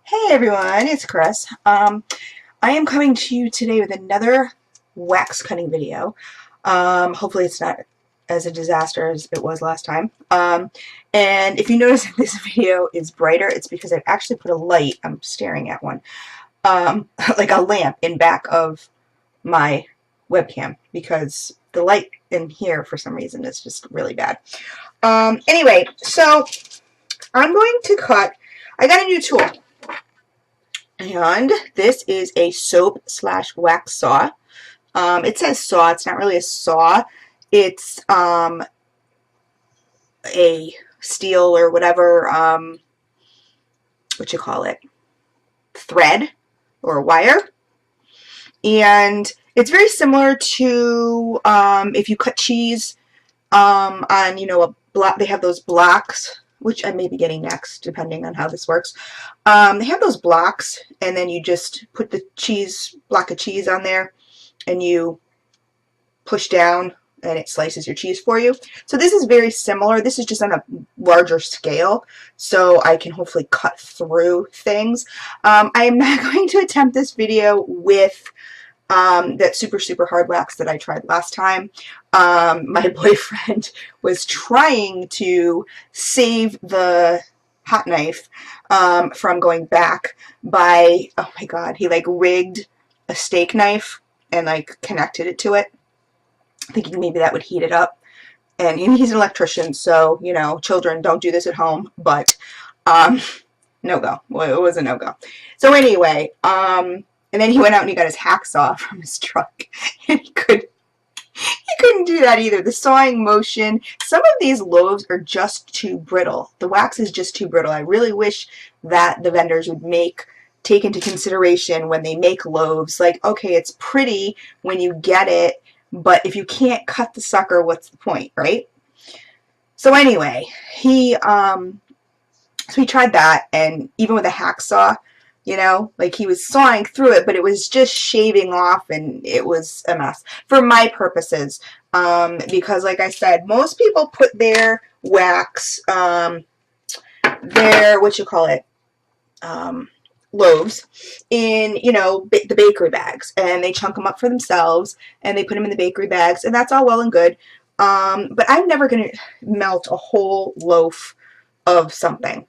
Hey everyone, it's Chris. I am coming to you today with another wax cutting video. Hopefully it's not as a disaster as it was last time. And if you notice this video is brighter, it's because I've actually put a light, I'm staring at one, like a lamp in back of my webcam because the light in here for some reason is just really bad. Anyway, so I'm going to cut, I got a new tool. And this is a soap/wax saw. It says saw. It's not really a saw. It's a steel or whatever, what you call it, thread or wire. And it's very similar to if you cut cheese on, you know, a block. They have those blocks, which I may be getting next, depending on how this works. They have those blocks, and then you just put the block of cheese on there, and you push down, and it slices your cheese for you. So this is very similar. This is just on a larger scale, so I can hopefully cut through things. I am not going to attempt this video with that super hard wax that I tried last time. My boyfriend was trying to save the hot knife from going back by, oh my god, he like rigged a steak knife and like connected it to it, thinking maybe that would heat it up. And he's an electrician, so, you know, children, don't do this at home, but no go. Well, it was a no-go. So anyway, and then he went out and he got his hacksaw from his truck, and he couldn't do that either. The sawing motion, some of these loaves are just too brittle. The wax is just too brittle. I really wish that the vendors would take into consideration when they make loaves, like, okay, it's pretty when you get it, but if you can't cut the sucker, what's the point, right? So anyway, he tried that, and even with a hacksaw, you know, like he was sawing through it, but it was just shaving off, and it was a mess for my purposes. Because like I said, most people put their wax, their, what you call it, loaves in, you know, the bakery bags, and they chunk them up for themselves, and they put them in the bakery bags, and that's all well and good. But I'm never going to melt a whole loaf of something.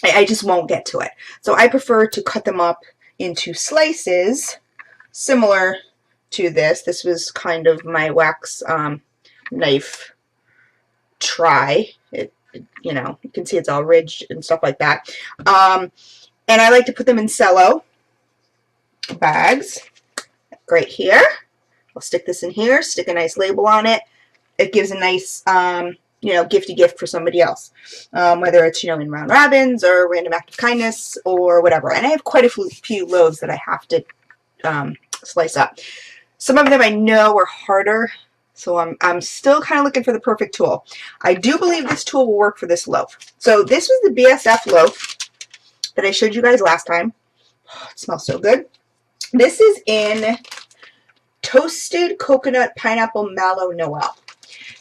I just won't get to it. So I prefer to cut them up into slices similar to this. This was kind of my wax knife try. You know, you can see it's all ridged and stuff like that. And I like to put them in cello bags. Right here. I'll stick this in here, stick a nice label on it. It gives a nice you know, gifty gift for somebody else, whether it's, you know, in round robins or random act of kindness or whatever. And I have quite a few loaves that I have to slice up. Some of them I know are harder, so I'm still kind of looking for the perfect tool. I do believe this tool will work for this loaf. So this was the BSF loaf that I showed you guys last time. Oh, it smells so good. This is in Toasted Coconut Pineapple Mallow Noel.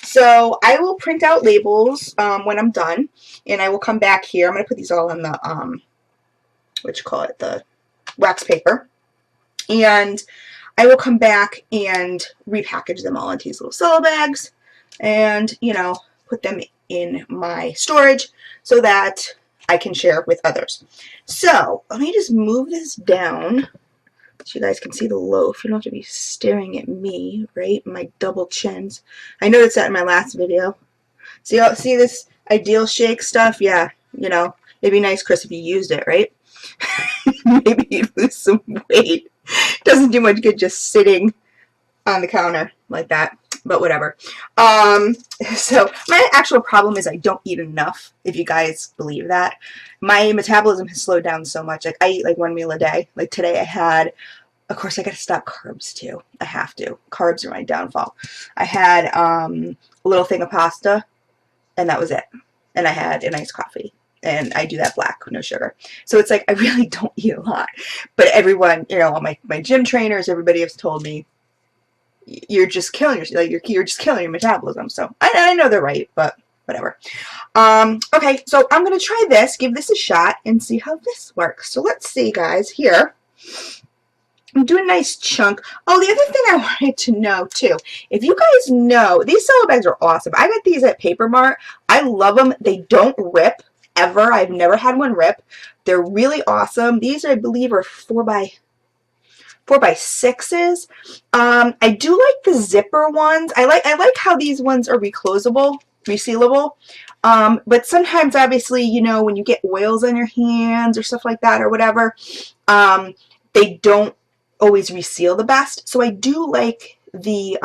So I will print out labels when I'm done, and I will come back here. I'm going to put these all in the, what you call it, the wax paper. And I will come back and repackage them all into these little cello bags and, you know, put them in my storage so that I can share with others. So let me just move this down so you guys can see the loaf. You don't have to be staring at me, right? My double chins. I noticed that in my last video. See this ideal shake stuff? Yeah, you know, it'd be nice, Chris, if you used it, right? Maybe you'd lose some weight. Doesn't do much good just sitting on the counter like that, but whatever. So my actual problem is I don't eat enough, if you guys believe that. My metabolism has slowed down so much. Like, I eat like one meal a day. Like today I had, of course I gotta stop carbs too. I have to. Carbs are my downfall. I had a little thing of pasta, and that was it. And I had an iced coffee. And I do that black, no sugar. So it's like I really don't eat a lot. But everyone, you know, all my gym trainers, everybody has told me, you're just killing yourself. Like you're just killing your metabolism. So I know they're right, but whatever. Okay, so I'm going to try this, give this a shot, and see how this works. So let's see, guys, here. I'm doing a nice chunk. Oh, the other thing I wanted to know, too, if you guys know, these cello bags are awesome. I got these at Paper Mart. I love them. They don't rip, ever. I've never had one rip. They're really awesome. These, I believe, are 4x6s. I do like the zipper ones. I like how these ones are reclosable, resealable. But sometimes, obviously, you know, when you get oils on your hands or stuff like that or whatever, they don't always reseal the best. So I do like the,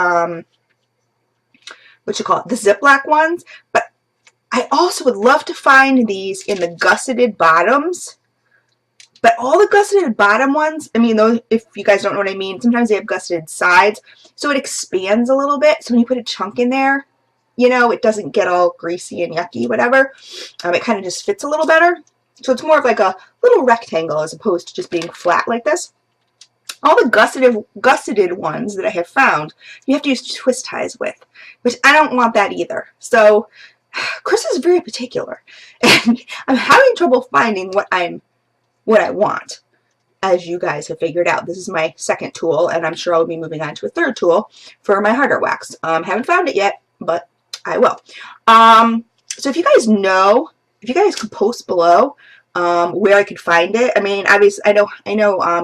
the Ziploc ones. But I also would love to find these in the gusseted bottoms. But all the gusseted bottom ones, I mean, those, if you guys don't know what I mean, sometimes they have gusseted sides, so it expands a little bit. So when you put a chunk in there, you know, it doesn't get all greasy and yucky, whatever. It kind of just fits a little better. So it's more of like a little rectangle as opposed to just being flat like this. All the gusseted ones that I have found, you have to use twist ties with, which I don't want that either. So Chris is very particular, and I'm having trouble finding what I want, as you guys have figured out. This is my second tool, and I'm sure I'll be moving on to a third tool for my harder wax. Haven't found it yet, but I will. So if you guys know, if you guys could post below where I could find it. I mean, obviously, I know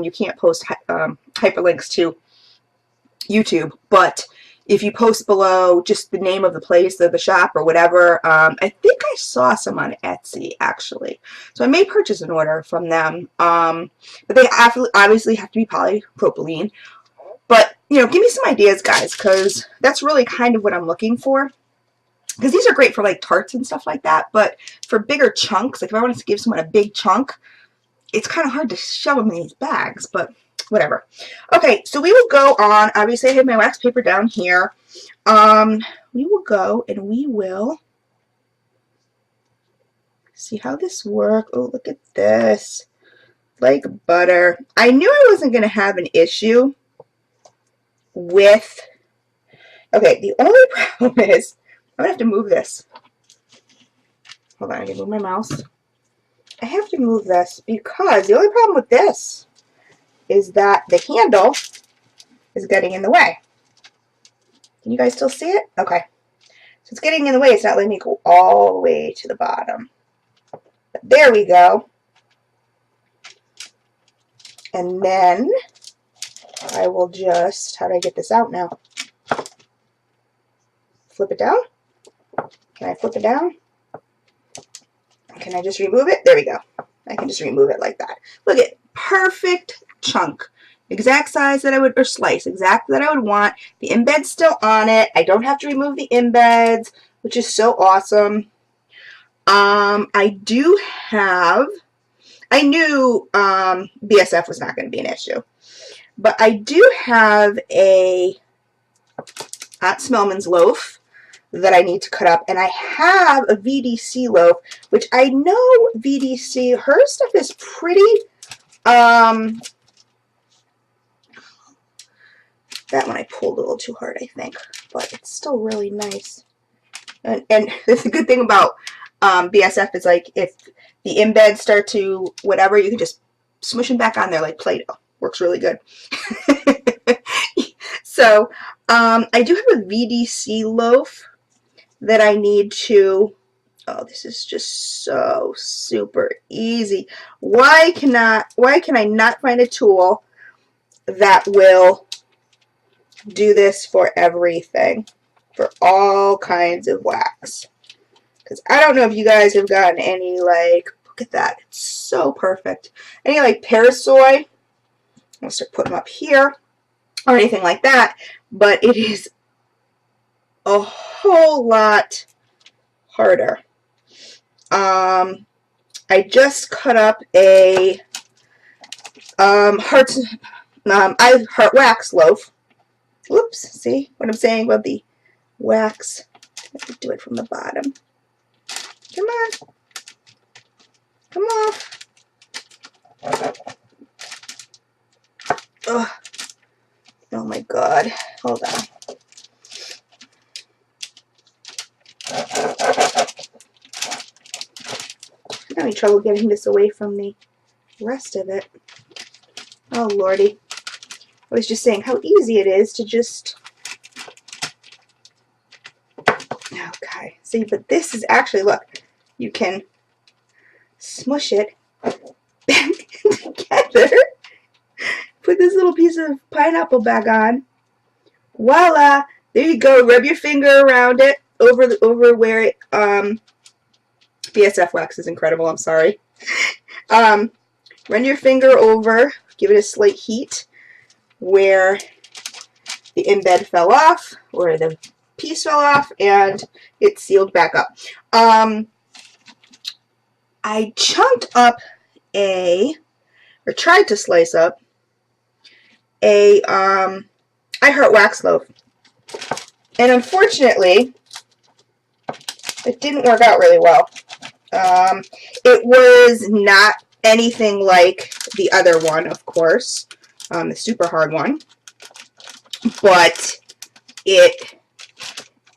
you can't post hyperlinks to YouTube, but if you post below just the name of the place or the shop or whatever, I think I saw some on Etsy, actually. So I may purchase an order from them. But they obviously have to be polypropylene. But, you know, give me some ideas, guys, because that's really kind of what I'm looking for. Because these are great for, like, tarts and stuff like that. But for bigger chunks, like if I wanted to give someone a big chunk, it's kind of hard to shove them in these bags, but whatever. Okay, so we will go on. Obviously, I have my wax paper down here. We will go and we will see how this works. Oh, look at this. Like butter. I knew I wasn't going to have an issue with... Okay, the only problem is... I'm going to have to move this. Hold on, I can move my mouse. I have to move this because the only problem with this is that the handle is getting in the way. Can you guys still see it? Okay. So it's getting in the way. It's not letting me go all the way to the bottom. But there we go. And then I will just, how do I get this out now? Flip it down? Can I flip it down? Can I just remove it? There we go. I can just remove it like that. Look at perfect chunk. Exact size that I would, or slice, exact that I would want. The embed's still on it. I don't have to remove the embeds, which is so awesome. I do have, I knew BSF was not going to be an issue. But I do have a Aunt Smellman's loaf that I need to cut up, and I have a VDC loaf, which I know VDC, her stuff is pretty, that one I pulled a little too hard, I think, but it's still really nice. And the good thing about BSF is, like, if the embeds start to whatever, you can just smush them back on there like Play-Doh. Works really good. So, I do have a VDC loaf that I need to, oh, this is just so super easy. Why can I not find a tool that will do this for everything, for all kinds of wax? Because I don't know if you guys have gotten any, like, look at that, it's so perfect. Any, like, Parasoy, I'm going to start putting them up here, or anything like that, but it is a whole lot harder. I just cut up a heart wax loaf. Whoops, see what I'm saying about the wax? I have to do it from the bottom. Come on. Come off. Ugh. Oh my god. Hold on. trouble getting this away from the rest of it. Oh, Lordy. I was just saying how easy it is to just... Okay, see, but this is actually, look, you can smush it back together, put this little piece of pineapple back on, voila, there you go, rub your finger around it, over where it, BSF wax is incredible, I'm sorry. Run your finger over, give it a slight heat where the embed fell off, or the piece fell off, and it's sealed back up. I chunked up or tried to slice up I Heart Wax loaf. And unfortunately, it didn't work out really well. It was not anything like the other one, of course, the super hard one, but it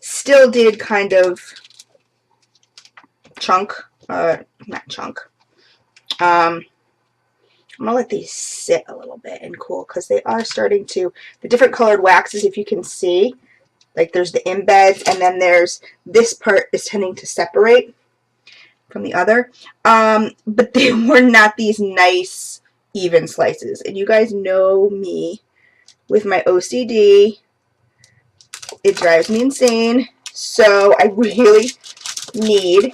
still did kind of chunk, not chunk. I'm going to let these sit a little bit and cool because they are starting to, the different colored waxes, if you can see, like there's the embeds and then there's this part is tending to separate from the other. But they were not these nice even slices. And you guys know me with my OCD. It drives me insane. So I really need,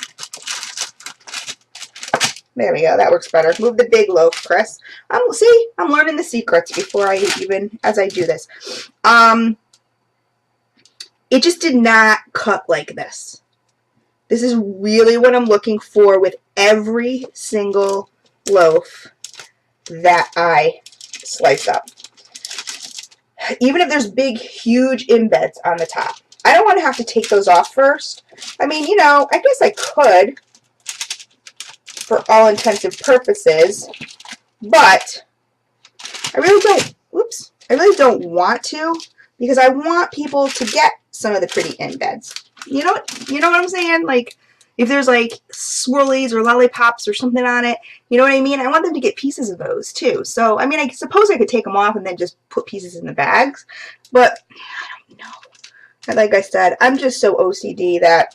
there we go, that works better. Move the big loaf, Chris. See, I'm learning the secrets before I even, as I do this. It just did not cut like this. This is really what I'm looking for with every single loaf that I slice up. Even if there's big, huge embeds on the top. I don't want to have to take those off first. I mean, you know, I guess I could for all intensive purposes, but I really don't, oops, I really don't want to because I want people to get some of the pretty embeds. You know what I'm saying? Like, if there's like swirlies or lollipops or something on it, you know what I mean? I want them to get pieces of those too. So, I mean, I suppose I could take them off and then just put pieces in the bags, but I don't know. And like I said, I'm just so OCD that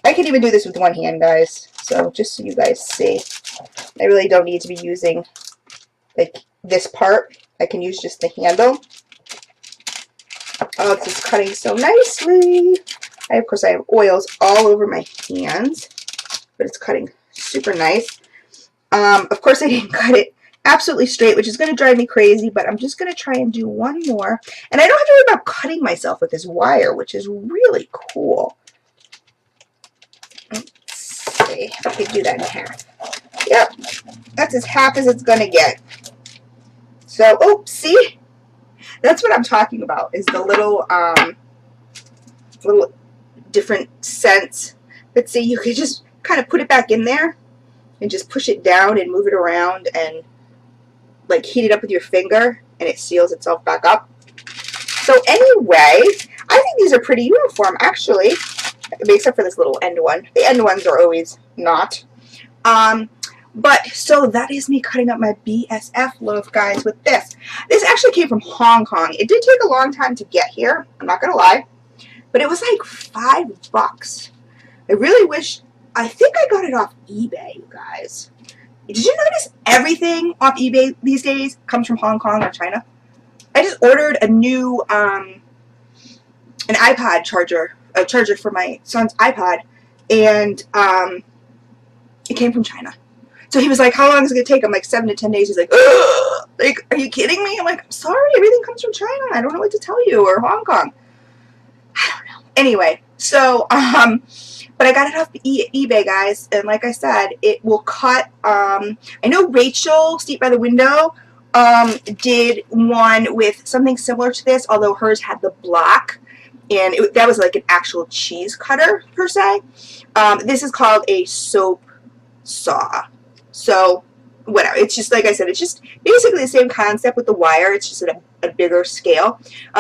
I can even do this with one hand, guys. So, just so you guys see, I really don't need to be using like this part. I can use just the handle. Oh, this is cutting so nicely. Of course, I have oils all over my hands, but it's cutting super nice. Of course, I didn't cut it absolutely straight, which is going to drive me crazy, but I'm just going to try and do one more. And I don't have to worry about cutting myself with this wire, which is really cool. Let's see if I can do that in half. Yep, that's as half as it's going to get. So, oh, see? That's what I'm talking about, is the little different scents. Let's see, you could just kind of put it back in there and just push it down and move it around and like heat it up with your finger and it seals itself back up. So anyway, I think these are pretty uniform actually, except for this little end one. The end ones are always not. But so that is me cutting up my BSF loaf, guys, with this. This actually came from Hong Kong. It did take a long time to get here, I'm not gonna lie, but it was like $5. I really wish, I think I got it off eBay, you guys. Did you notice everything off eBay these days comes from Hong Kong or China? I just ordered a new, an iPod charger, a charger for my son's iPod, and it came from China. So he was like, how long is it going to take? I'm like, 7 to 10 days. He's like, ugh! Like, are you kidding me? I'm like, I'm sorry, everything comes from China. I don't know what to tell you, or Hong Kong. I don't know. Anyway, so, but I got it off eBay, guys, and like I said, it will cut, I know Rachel, Steep by the Window, did one with something similar to this, although hers had the block, and that was like an actual cheese cutter, per se. This is called a soap saw. So, whatever. It's just, like I said, it's just basically the same concept with the wire. It's just at a bigger scale.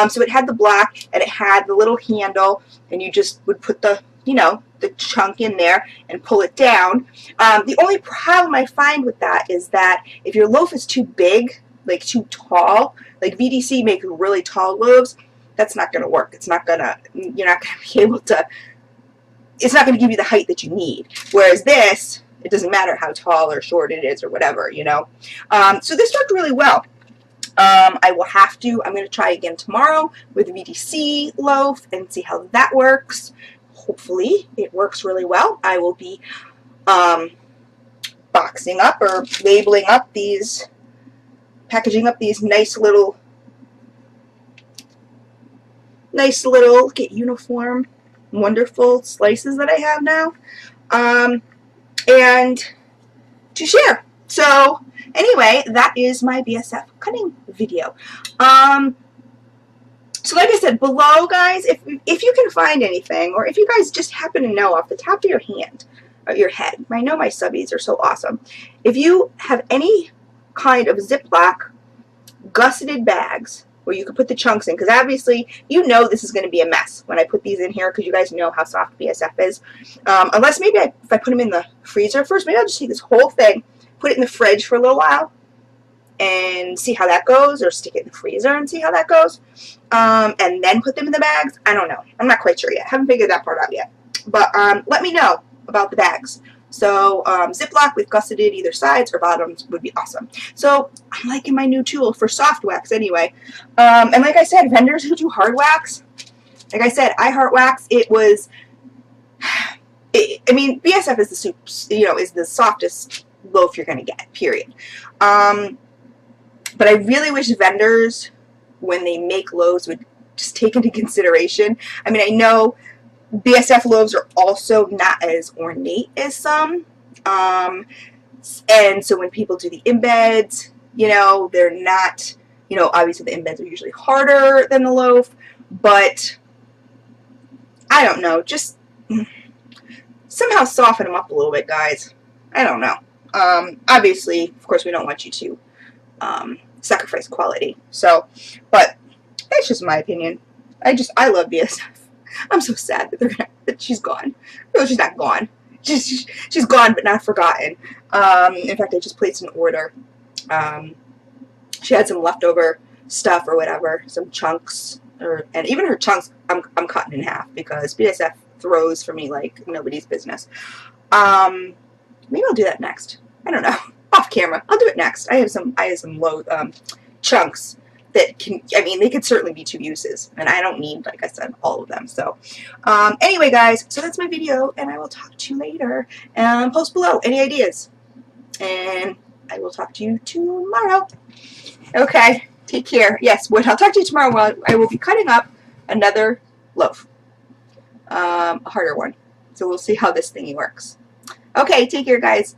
So it had the block, and it had the little handle, and you just would put the, you know, the chunk in there and pull it down. The only problem I find with that is that if your loaf is too big, like too tall, like VDC make really tall loaves, that's not going to work. It's not going to, you're not going to be able to, it's not going to give you the height that you need. Whereas this, it doesn't matter how tall or short it is or whatever, you know. So this worked really well. I'm going to try again tomorrow with a VDC loaf and see how that works. Hopefully it works really well. I will be boxing up or labeling up these, packaging up these nice little, look at uniform, wonderful slices that I have now, and to share. So anyway, that is my BSF cutting video. So like I said, below, guys, if you can find anything, or if you guys just happen to know off the top of your hand, or your head, I know my subbies are so awesome. If you have any kind of Ziploc gusseted bags where you can put the chunks in, because obviously you know this is going to be a mess when I put these in here, because you guys know how soft BSF is. Unless maybe if I put them in the freezer first, maybe I'll just take this whole thing, put it in the fridge for a little while, and see how that goes, or stick it in the freezer and see how that goes, and then put them in the bags. I don't know. I'm not quite sure yet. Haven't figured that part out yet. But let me know about the bags. So Ziploc with gusseted either sides or bottoms would be awesome. So I'm liking my new tool for soft wax anyway. And like I said, vendors who do hard wax, like I said, I heart wax. It was, I mean, BSF is the soups, you know, is the softest loaf you're going to get, period. But I really wish vendors, when they make loaves, would just take into consideration. I mean, I know BSF loaves are also not as ornate as some. And so when people do the embeds, you know, they're not, you know, obviously the embeds are usually harder than the loaf. But I don't know, just somehow soften them up a little bit, guys. I don't know. Obviously, of course, we don't want you to sacrifice quality. So, but that's just my opinion. I love BSF. I'm so sad that she's gone. No, she's not gone. She's gone, but not forgotten. In fact, I just placed an order. She had some leftover stuff or whatever, some chunks, and even her chunks, I'm cutting in half because BSF throws for me like nobody's business. Maybe I'll do that next. I don't know. Off camera. I'll do it next. I have some low chunks that can, I mean, they could certainly be 2 uses, and I don't need, like I said, all of them. So anyway, guys, so that's my video, and I will talk to you later. Post below any ideas, and I will talk to you tomorrow. Okay, take care. Yes, I'll talk to you tomorrow while I will be cutting up another loaf, a harder one. So we'll see how this thingy works. Okay, take care, guys.